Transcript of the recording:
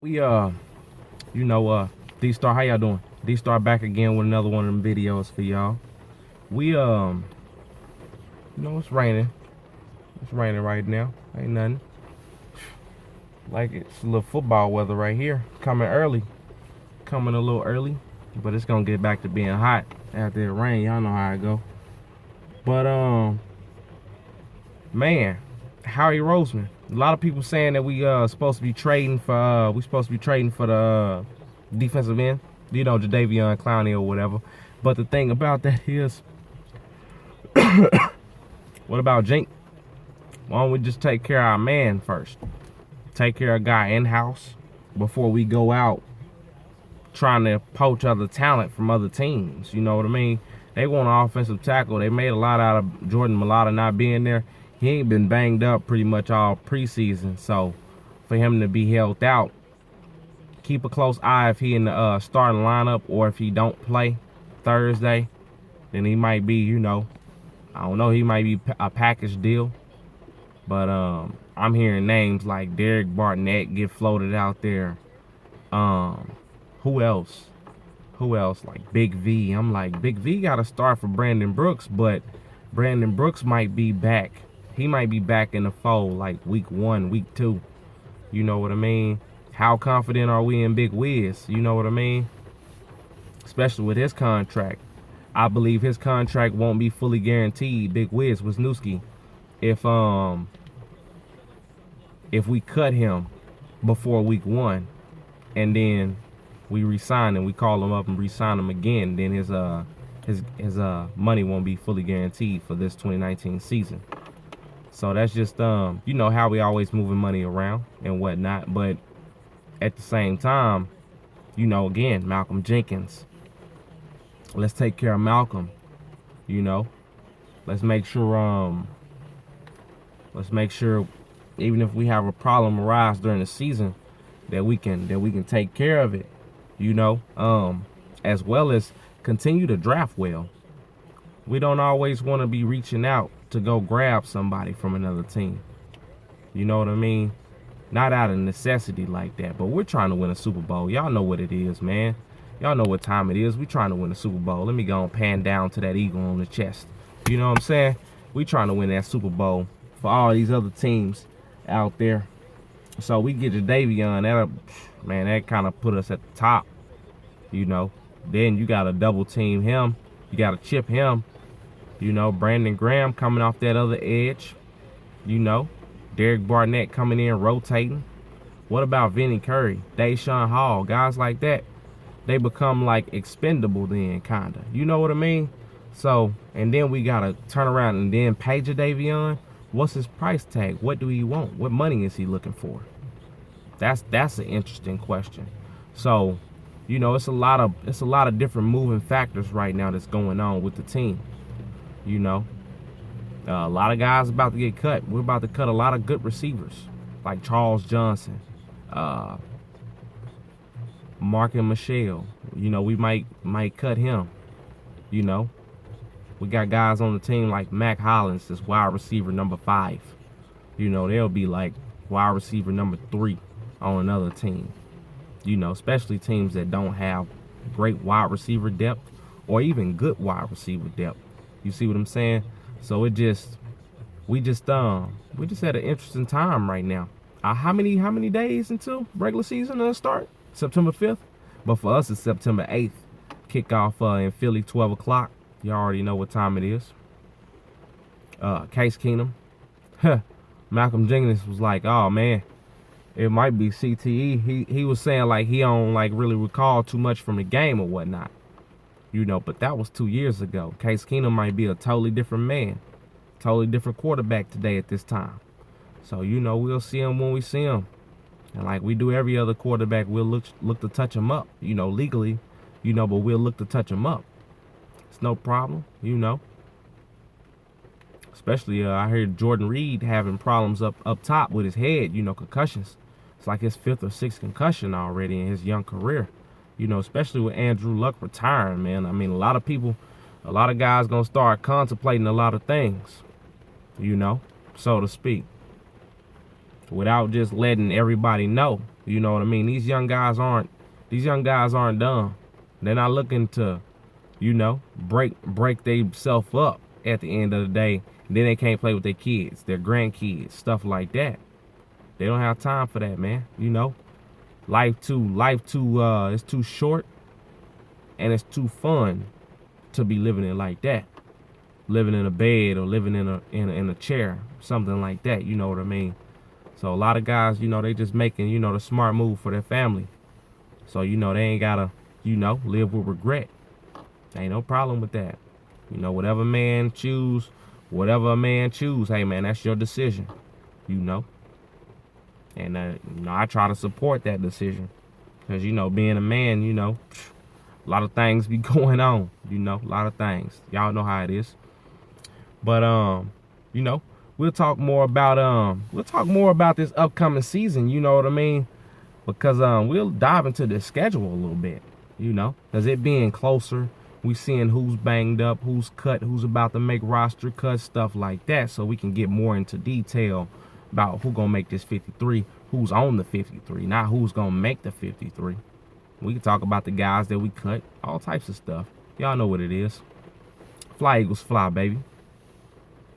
We D-Star, how y'all doing? D-Star back again with another one of them videos for y'all. We it's raining. It's raining right now. Ain't nothing. Like it's a little football weather right here. Coming early. Coming a little early. But it's gonna get back to being hot after it rain. Y'all know how it go. But man, Howie Roseman. A lot of people saying that we supposed to be trading for the defensive end, Jadavion Clowney or whatever. But the thing about that is, what about Jink? Why don't we just take care of our man first? Take care of a guy in-house before we go out trying to poach other talent from other teams. You know what I mean? They want an offensive tackle. They made a lot out of Jordan Mailata not being there. He ain't been banged up pretty much all preseason. So for him to be held out, keep a close eye if he in the starting lineup, or if he don't play Thursday, then he might be, I don't know, he might be a package deal. But I'm hearing names like Derek Barnett get floated out there. Who else? Like Big V. I'm like, Big V got to start for Brandon Brooks, but Brandon Brooks might be back. He might be back in the fold like week 1, week 2. You know what I mean? How confident are we in Big Wiz? You know what I mean? Especially with his contract. I believe his contract won't be fully guaranteed, Big Wiz Wisniewski, if we cut him before week 1 and then we re-sign him, we call him up and re-sign him again, then his money won't be fully guaranteed for this 2019 season. So that's just how we always moving money around and whatnot. But at the same time, again, Malcolm Jenkins. Let's take care of Malcolm. Let's make sure even if we have a problem arise during the season, that we can take care of it. As well as continue to draft well. We don't always want to be reaching out to go grab somebody from another team. You know what I mean? Not out of necessity like that, but we're trying to win a Super Bowl. Y'all know what it is, man. Y'all know what time it is. We trying to win a Super Bowl. Let me go and pan down to that eagle on the chest. You know what I'm saying? We trying to win that Super Bowl for all these other teams out there. So we get Jadavion, that kind of put us at the top. Then you got to double team him. You got to chip him. Brandon Graham coming off that other edge. Derek Barnett coming in, rotating. What about Vinny Curry, Deshaun Hall, guys like that? They become like expendable then, kinda. You know what I mean? So, and then we gotta turn around and then pay Jadavion. What's his price tag? What do he want? What money is he looking for? That's an interesting question. So, it's a lot of different moving factors right now that's going on with the team. A lot of guys about to get cut. We're about to cut a lot of good receivers, like Charles Johnson, Mark and Michelle. We might cut him. We got guys on the team like Mac Hollins, this wide receiver number 5. They'll be like wide receiver number 3 on another team. Especially teams that don't have great wide receiver depth or even good wide receiver depth. You see what I'm saying? So we just had an interesting time right now. How many days until regular season will start? September 5th? But for us, it's September 8th. Kickoff in Philly, 12 o'clock. You already know what time it is. Case Keenum. Malcolm Jenkins was like, oh, man, it might be CTE. He was saying like he don't like really recall too much from the game or whatnot. But that was 2 years ago. Case Keenum might be a totally different man. Totally different quarterback today at this time. So, we'll see him when we see him. And like we do every other quarterback, we'll look to touch him up, legally, but we'll look to touch him up. It's no problem, Especially, I heard Jordan Reed having problems up top with his head, concussions. It's like his 5th or 6th concussion already in his young career. Especially with Andrew Luck retiring, man. I mean, a lot of guys gonna start contemplating a lot of things, so to speak, without just letting everybody know. You know what I mean? These young guys aren't dumb. They're not looking to, you know, break themselves up at the end of the day. Then they can't play with their kids, their grandkids, stuff like that. They don't have time for that, man. You know, life is too short, and it's too fun to be living it like that. Living in a bed or living in a chair, something like that. You know what I mean? So a lot of guys, you know, they just making, you know, the smart move for their family. So, you know, they ain't gotta, you know, live with regret. Ain't no problem with that. You know, whatever a man choose, hey man, that's your decision. You know. And you know, I try to support that decision. Cause you know, being a man, you know, a lot of things be going on, you know, a lot of things. Y'all know how it is. But you know, we'll talk more about this upcoming season, you know what I mean? Because we'll dive into the schedule a little bit, you know, because it being closer, we seeing who's banged up, who's cut, who's about to make roster cuts, stuff like that, so we can get more into detail about who gonna make this 53, who's on the 53, not who's gonna make the 53. We can talk about the guys that we cut, all types of stuff. Y'all know what it is. Fly Eagles fly, baby.